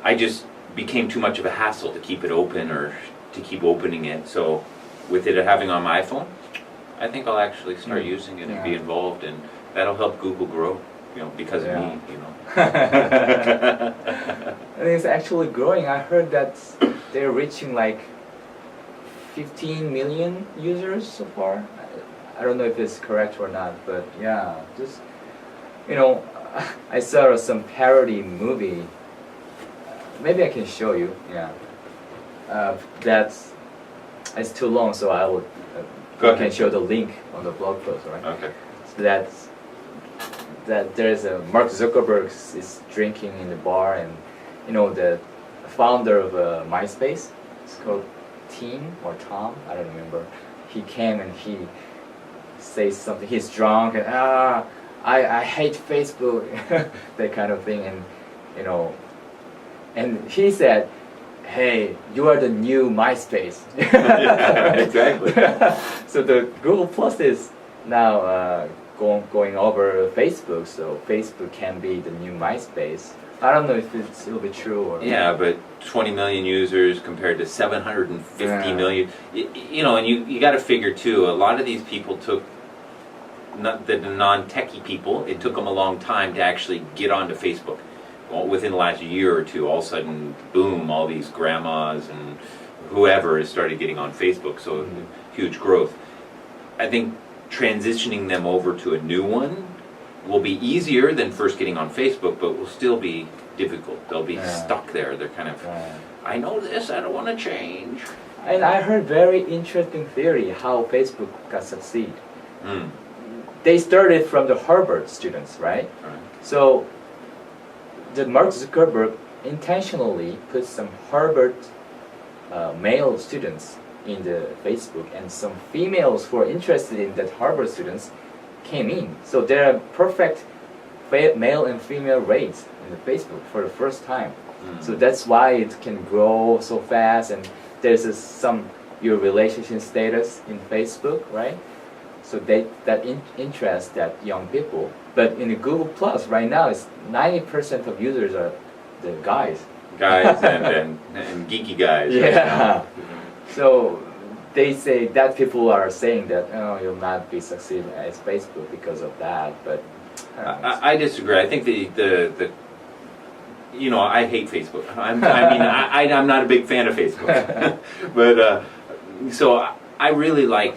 I just became too much of a hassle to keep it open or to keep opening it. So with it having on my iPhone, I think I'll actually start using it and be involved, and that'll help Google grow, because of me, And it's actually growing. I heard that they're reaching like 15 million users so far. I don't know if it's correct or not, but yeah, just I saw some parody movie. Maybe I can show you. Yeah, it's too long, so I will. Go I can ahead. show the link on the blog post, right? Okay. So that there's a Mark Zuckerberg is drinking in the bar, and the founder of MySpace, it's called Tim or Tom, I don't remember. He came and he says something. He's drunk and I hate Facebook, that kind of thing, and and he said, "Hey, you are the new MySpace." Yeah, exactly. So the Google Plus is now going over Facebook, so Facebook can be the new MySpace. I don't know if it'll be true or Yeah, but 20 million users compared to 750 Yeah. million. You know, and you got to figure too, a lot of these people took, not the non-techie people, it took them a long time to actually get onto Facebook. Well, within the last year or two, all of a sudden, boom, all these grandmas and whoever has started getting on Facebook, so huge growth. I think transitioning them over to a new one will be easier than first getting on Facebook, but will still be difficult. They'll be Yeah. stuck there. They're kind of, I know this, I don't want to change. And I heard very interesting theory how Facebook got succeed. Mm. They started from the Harvard students, right? Right. So the Mark Zuckerberg intentionally put some Harvard male students in the Facebook, and some females who are interested in that Harvard students came in. So there are perfect male and female rates in the Facebook for the first time. Mm. So that's why it can grow so fast, and there's some your relationship status in Facebook, right? So that interests that young people. But in the Google Plus right now, it's 90% of users are the guys. Guys and geeky guys. right Yeah. now. So they say that people are saying that you'll not be succeed as Facebook because of that. But I disagree. I think the you know, I hate Facebook. I'm not a big fan of Facebook. But so I really like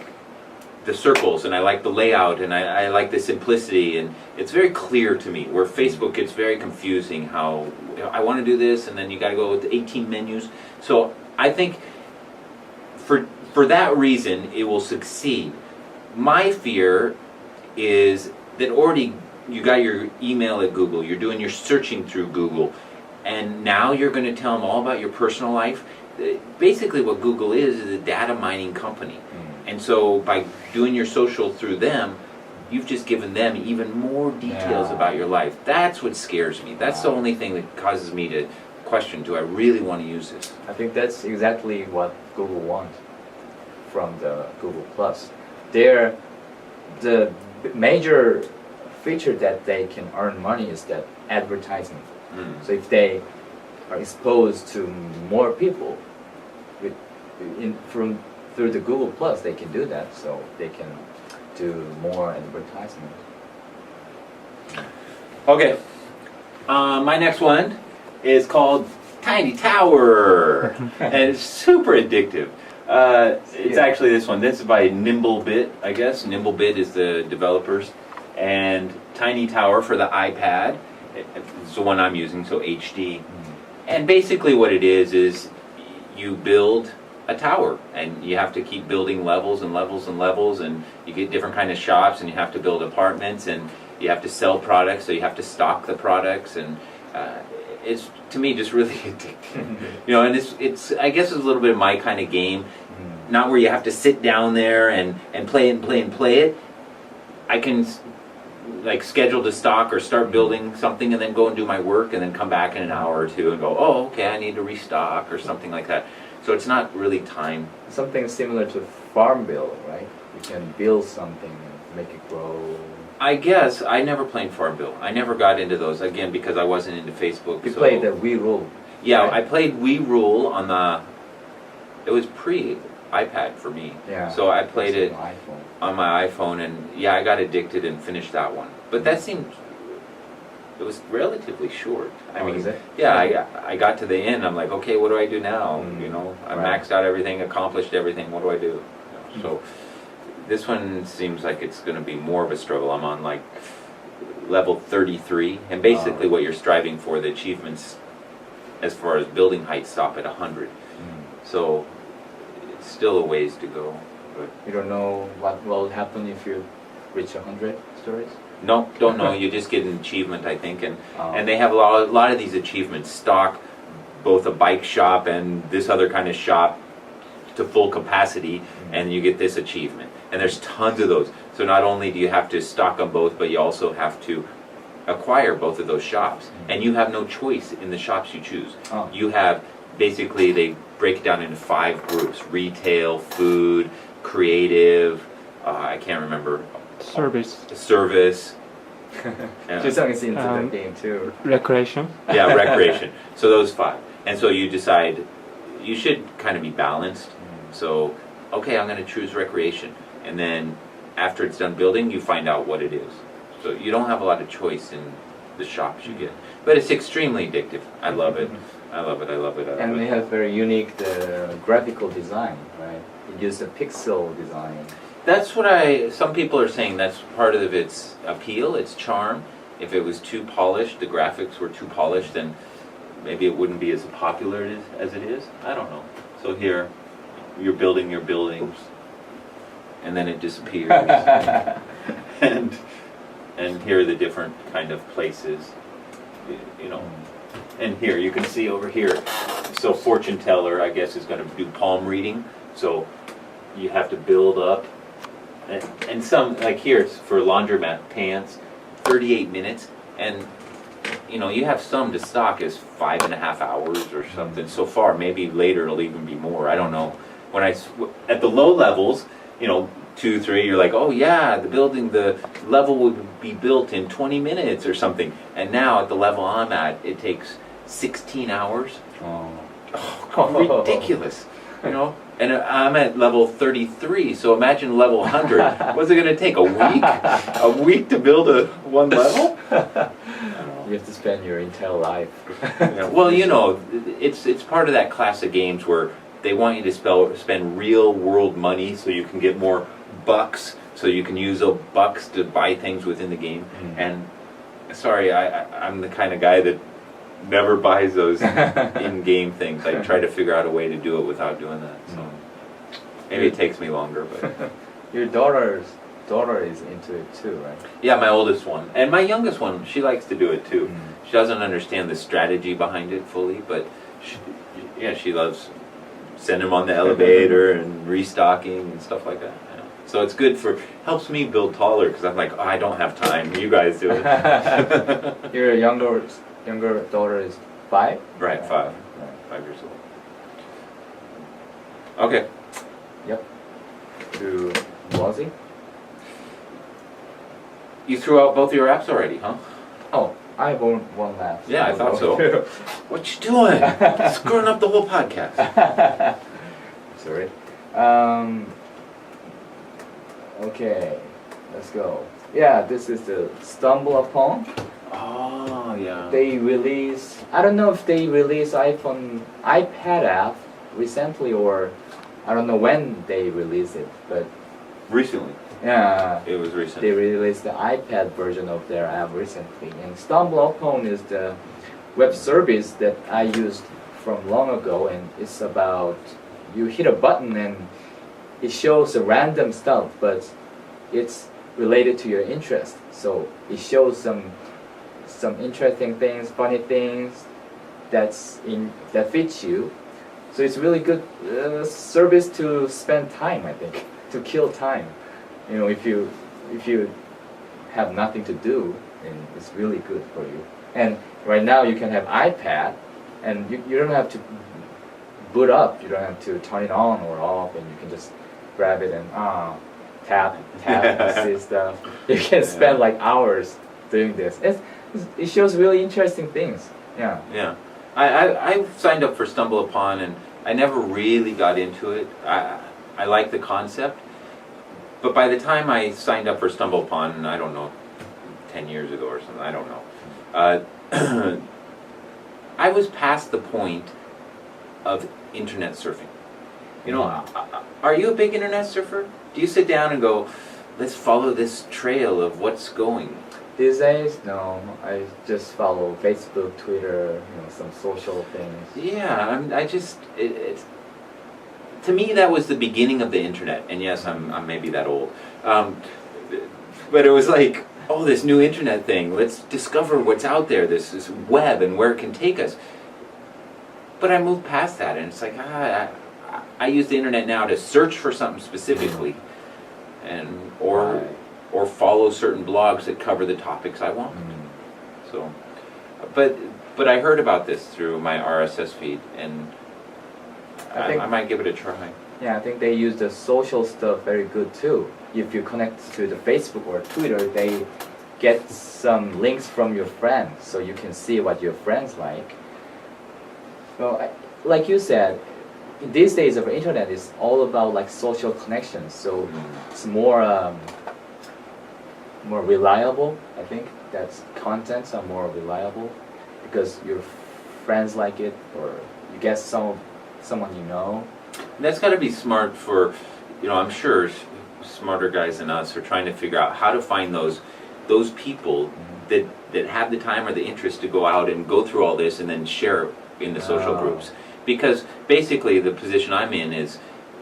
the circles, and I like the layout, and I like the simplicity, and it's very clear to me. Where Facebook, it's very confusing how I want to do this, and then you got to go with 18 menus. So I think for that reason, it will succeed. My fear is that already you got your email at Google, you're doing your searching through Google, and now you're going to tell them all about your personal life. Basically what Google is a data mining company. And so by doing your social through them, you've just given them even more details Yeah. about your life. That's what scares me. That's the only thing that causes me to question, do I really want to use this? I think that's exactly what Google wants from the Google Plus. The major feature that they can earn money is that advertisement. Mm. So if they are exposed to more people through the Google Plus, they can do that. So they can do more advertisement. Okay, my next one is called Tiny Tower, and it's super addictive. It's actually this one. This is by NimbleBit, I guess. NimbleBit is the developers, and Tiny Tower for the iPad. It's the one I'm using, so HD. And basically what it is you build a tower, and you have to keep building levels and levels and levels, and you get different kind of shops, and you have to build apartments, and you have to sell products, so you have to stock the products, and it's, to me, just really addictive. You know, and it's I guess it's a little bit of my kind of game, not where you have to sit down there and play it and play and play it. I can like schedule to stock or start building something, and then go and do my work, and then come back in an hour or two and go, oh, okay, I need to restock or something like that. So it's not really time. Something similar to Farmville, right? You can build something and make it grow. I guess I never played Farmville. I never got into those, again, because I wasn't into Facebook. You so. played the Wii Rule. Yeah, right? I played Wii Rule on it was pre-iPad for me. Yeah. So I played it on iPhone. on my iPhone, and yeah, I got addicted and finished that one. But that seemed, it was relatively short. I mean, is it? yeah, I got to the end. I'm like, okay, what do I do now? Mm, You know, I right. maxed out everything, accomplished everything. What do I do? You know, so this one seems like it's going to be more of a struggle. I'm on like level 33, and basically what you're striving for, the achievements as far as building height stop at 100. So it's still a ways to go. But You don't know what will happen if you reach 100 stories? no, don't know. You just get an achievement, I think, and Oh. and they have a lot of these achievements stock both a bike shop and this other kind of shop to full capacity, and you get this achievement. And there's tons of those. So not only do you have to stock them both, but you also have to acquire both of those shops. And you have no choice in the shops you choose. Oh. You have, basically, they break it down into 5 groups: retail, food, creative, I can't remember, Service, service, yeah. Jisun is into the Um, game too. recreation. Yeah, recreation. So those 5. And so you decide you should kind of be balanced. So, okay, I'm going to choose recreation. And then after it's done building, you find out what it is. So you don't have a lot of choice in the shops you get. But it's extremely addictive. I love it. I love it. I love it. I love And they it. have very unique graphical design, right? It uses a pixel design. That's what some people are saying that's part of its appeal, its charm. If it was too polished, the graphics were too polished, then maybe it wouldn't be as popular as it is. I don't know. So here, you're building your buildings, and then it disappears. and here are the different kind of places, you know. And here, you can see over here, so fortune teller, I guess, is going to do palm reading. So you have to build up. And some, like here, it's for laundromat pants, 38 minutes. And, you know, you have some to stock as 5.5 hours or something. So far, maybe later it'll even be more. I don't know. At the low levels, you know, 2, 3, you're like, oh yeah, the level would be built in 20 minutes or something. And now at the level I'm at, it takes 16 hours. Oh, ridiculous, you know? And I'm at level 33, so imagine level 100. What's it going to take, a week? A week to build one level? You have to spend your entire life. Yeah, well, you know, it's part of that class of games where they want you to spend real world money so you can get more bucks, so you can use those bucks to buy things within the game. And sorry, I'm the kind of guy that never buys those in-game things. I try to figure out a way to do it without doing that. So maybe it takes me longer, but Your daughter is into it too, right? yeah, my oldest one and my youngest one, she likes to do it too. She doesn't understand the strategy behind it fully, but she loves sending them on the elevator and restocking and stuff like that. Yeah. So it's good helps me build taller because I'm like, oh, I don't have time. You guys do it. Your younger daughter is 5? Right, 5. Right. 5 years old. Okay. Yep. To Blogsy? You threw out both of your apps already, huh? Oh, I have one last. Yeah, I thought so. What you doing? Screwing up the whole podcast. Sorry. Okay, let's go. Yeah, this is the StumbleUpon. Oh, yeah. They I don't know if they released iPad app recently or I don't know when they released it, but Recently. yeah, It was recent. they released the iPad version of their app recently. And StumbleUpon is the web service that I used from long ago, and it's about you hit a button and it shows a random stuff, but it's related to your interest. So it shows some interesting things, funny things that fits you. So it's really good service to spend time, I think, to kill time. You know, if you have nothing to do, and it's really good for you. And right now you can have iPad, and you don't have to boot up. You don't have to turn it on or off, and you can just grab it and tap and see stuff. You can spend like hours doing this. It shows really interesting things. Yeah. Yeah. I signed up for StumbleUpon and I never really got into it. I like the concept. But by the time I signed up for StumbleUpon, I don't know, 10 years ago or something, I don't know. I was past the point of internet surfing. You know, are you a big internet surfer? Do you sit down and go, let's follow this trail of what's going? These days, no. I just follow Facebook, Twitter, some social things. Yeah, it's to me that was the beginning of the internet. And yes, I'm maybe that old, but it was like, oh, this new internet thing. Let's discover what's out there. This web and where it can take us. But I moved past that, and it's like I use the internet now to search for something specifically, or follow certain blogs that cover the topics I want. So, but I heard about this through my RSS feed, and I might give it a try. Yeah, I think they use the social stuff very good too. If you connect to the Facebook or Twitter, they get some links from your friends, so you can see what your friends like. Well, like you said, these days of internet is all about like social connections, so it's more reliable. I think that's contents are more reliable because your friends like it, or you get someone you know. And that's got to be smart for, I'm sure smarter guys than us are trying to figure out how to find those people that have the time or the interest to go out and go through all this and then share it in the social groups. Because basically the position I'm in is,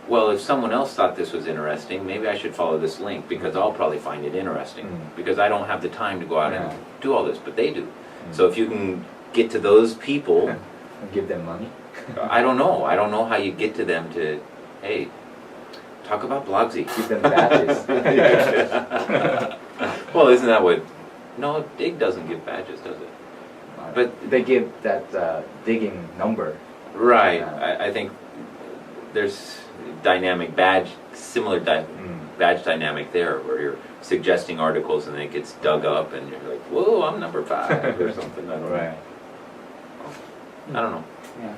well, if someone else thought this was interesting, maybe I should follow this link because I'll probably find it interesting. Because I don't have the time to go out and do all this, but they do. So if you can get to those people... And give them money? I don't know. I don't know how you get to them to, hey, talk about Blogsy. Give them badges. Well, isn't that what... No, Dig doesn't give badges, does it? But they give that digging number. Right. I think there's dynamic badge, similar badge dynamic there, where you're suggesting articles and then it gets dug up and you're like, whoa, I'm number 5 or something. I don't know. I don't know. Yeah.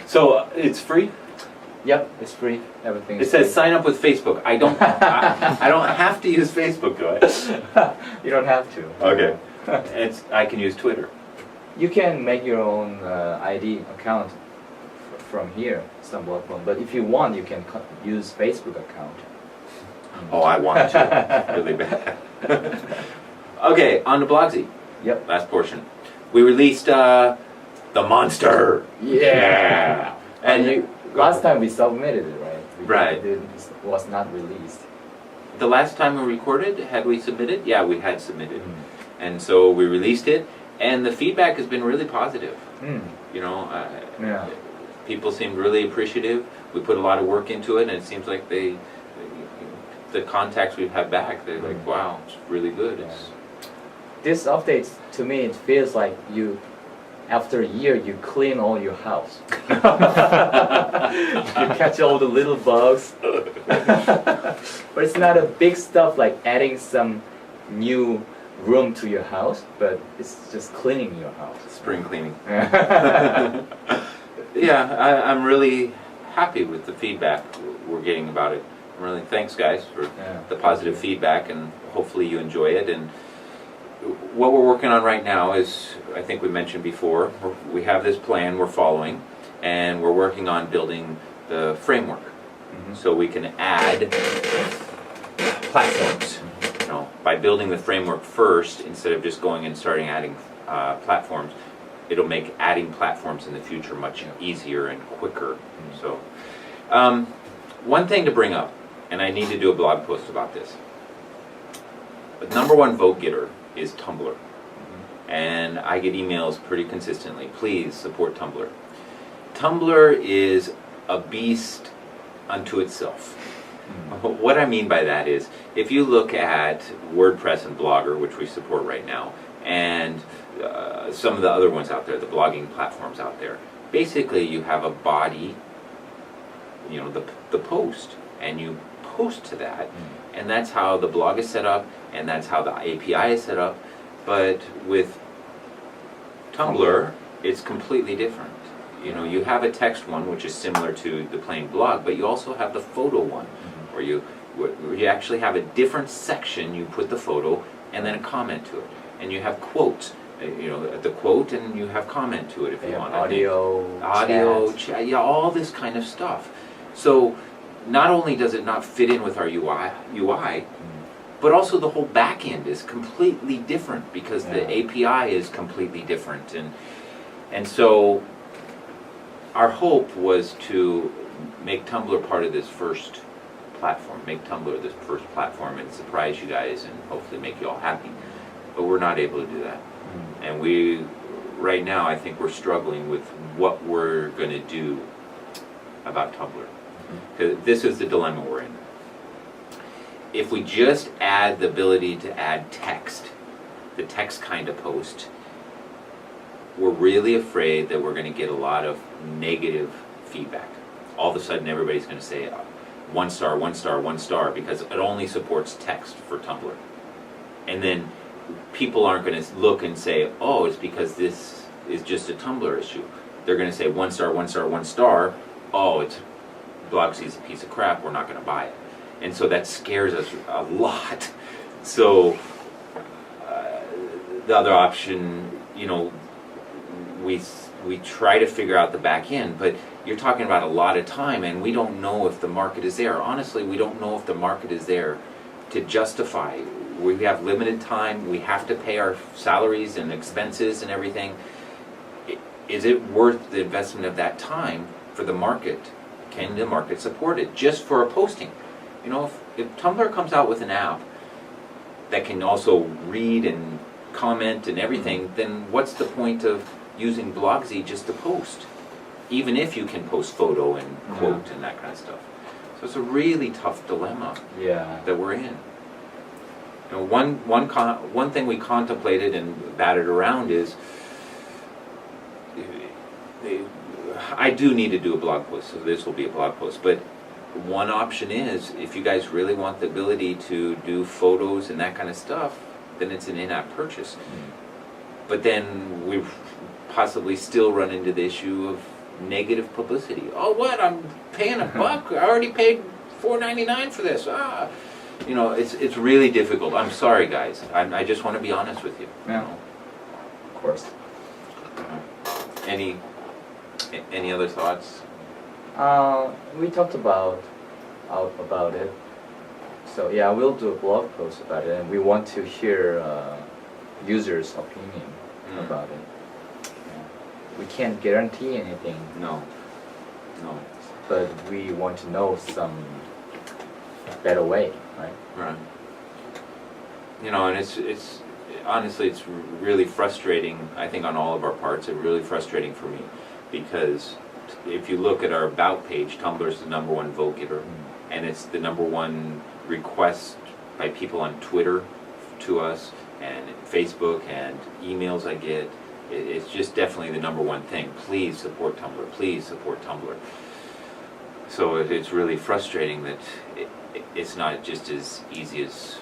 So it's free? Yep, it's free. Everything. It says sign up with Facebook. I don't have to use Facebook, do I? You don't have to. Okay. I can use Twitter. You can make your own ID account from here, StumbleUpon. But if you want, you can use Facebook account. Oh, I want to. Really bad. Okay, on to Blogsy. Yep. Last portion. We released The Monster. Yeah. And last time we submitted it, right? Right. It was not released. the last time we recorded, had we submitted? Yeah, we had submitted. And so we released it, and the feedback has been really positive. You know, Yeah. people seemed really appreciative. We put a lot of work into it, and it seems like the contacts we've had back, they're like, wow, it's really good. Yeah. It's, This update, to me, it feels like you, after a year, you clean all your house. You catch all the little bugs. But it's not a big stuff like adding some new room to your house, but it's just cleaning your house. spring cleaning. Yeah. Yeah, I'm really happy with the feedback we're getting about it. Really, thanks guys for Yeah. the positive feedback, and hopefully you enjoy it. And what we're working on right now is, I think we mentioned before, we have this plan we're following, and we're working on building the framework so we can add platforms. You know, by building the framework first, instead of just going and starting adding platforms, it'll make adding platforms in the future much easier and quicker. So, one thing to bring up, and I need to do a blog post about this. The #1 vote getter is Tumblr. And I get emails pretty consistently. Please support Tumblr. Tumblr is a beast unto itself. What I mean by that is, if you look at WordPress and Blogger, which we support right now, and some of the other ones out there, the blogging platforms out there, basically you have a body, you know, the post, and you post to that, and that's how the blog is set up, and that's how the API is set up. But with Tumblr, it's completely different. You know, you have a text one, which is similar to the plain blog, but you also have the photo one, where you actually have a different section. You put the photo and then a comment to it, and you have quotes. You know, the quote, and you have comment to it if They you have want. audio, chat, yeah, all this kind of stuff. So not only does it not fit in with our UI, but also the whole back end is completely different because the API is completely different. And so our hope was to make Tumblr part of this first platform, make Tumblr this first platform and surprise you guys and hopefully make you all happy. But we're not able to do that. And right now, I think we're struggling with what we're going to do about Tumblr. 'Cause this is the dilemma we're in. If we just add the ability to add text, the text kind of post, we're really afraid that we're going to get a lot of negative feedback. all of a sudden everybody's going to say 1 star, 1 star, 1 star, because it only supports text for Tumblr. And then people aren't going to look and say, oh, it's because this is just a Tumblr issue. They're going to say 1 star, 1 star, 1 star. Oh, it's Blogsy's a piece of crap. We're not going to buy it. And so that scares us a lot. So the other option, you know, we try to figure out the back end, but you're talking about a lot of time, and we don't know if the market is there. Honestly, we don't know if the market is there to justify. We have limited time. We have to pay our salaries and expenses and everything. Is it worth the investment of that time for the market? Can the market support it just for a posting? You know, if Tumblr comes out with an app that can also read and comment and everything, then what's the point of using Blogsy just to post? Even if you can post photo and quote and that kind of stuff. So it's a really tough dilemma that we're in. You know, one thing we contemplated and batted around is, I do need to do a blog post, so this will be a blog post, but one option is, if you guys really want the ability to do photos and that kind of stuff, then it's an in-app purchase. But then we've possibly still run into the issue of negative publicity. Oh, what? I'm paying $1. I already paid $4.99 for this. You know, it's really difficult. I'm sorry, guys. I just want to be honest with you. Yeah. Of course. Any other thoughts? We talked about it. So yeah, we'll do a blog post about it, and we want to hear users' opinion about it. Yeah. We can't guarantee anything. No. But we want to know some better way, right? Right. You know, and it's honestly, it's really frustrating, I think on all of our parts. It's really frustrating for me, because if you look at our About page, Tumblr is the #1 vote getter, and it's the #1 request by people on Twitter to us, and Facebook, and emails I get. It's just definitely the #1 thing. Please support Tumblr. Please support Tumblr. So it's really frustrating that it's not just as easy as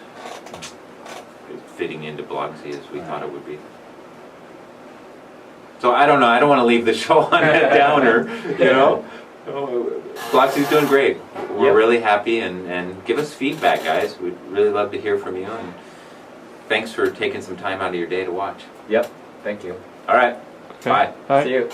fitting into Blogsy as we thought it would be. So I don't know. I don't want to leave the show on a downer. You know, Blogsy's doing great. We're really happy, and give us feedback, guys. We'd really love to hear from you. And thanks for taking some time out of your day to watch. Yep. Thank you. All right. Okay. Bye. Bye. See you.